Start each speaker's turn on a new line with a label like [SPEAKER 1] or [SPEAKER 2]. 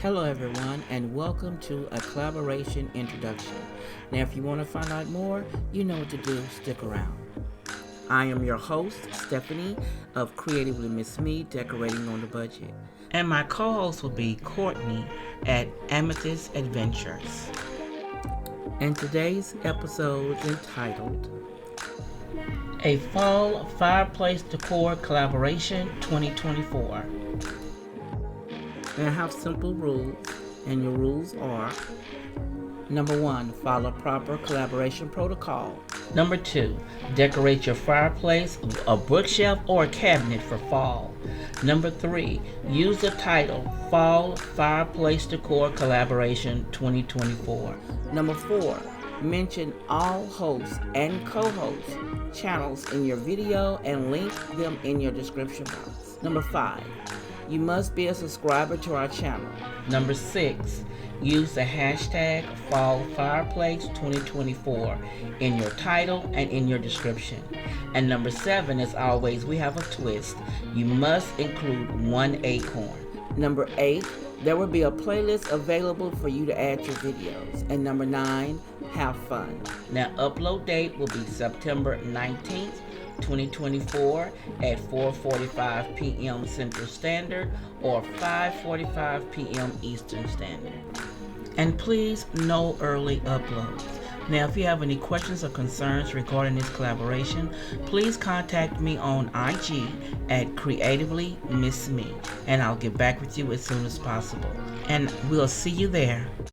[SPEAKER 1] Hello everyone, and welcome to a collaboration introduction. Now if you want to find out more, you know what to do, stick around. I am your host, Stephanie of CreativelyMsMe, Decorating on the Budget. And my co-host will be Courtney at Amethyst Adventures. And today's episode is entitled A Fall Fireplace Decor Collaboration 2024. And I have simple rules, and your rules are: number 1, follow proper collaboration protocol. Number 2, decorate your fireplace, a bookshelf, or a cabinet for fall. Number 3, use the title Fall Fireplace Decor Collaboration 2024. Number 4, mention all hosts and co-hosts channels in your video and link them in your description box. Number 5, you must be a subscriber to our channel. Number 6, use the hashtag FallFireplace2024 in your title and in your description. And number 7, as always, we have a twist. You must include one acorn. Number 8, there will be a playlist available for you to add your videos. And number 9, have fun. Now, upload date will be September 19th, 2024 at 4:45 p.m. Central Standard or 5:45 p.m. Eastern Standard. And please, no early uploads. Now, if you have any questions or concerns regarding this collaboration, please contact me on IG at CreativelyMsMe, and I'll get back with you as soon as possible. And we'll see you there.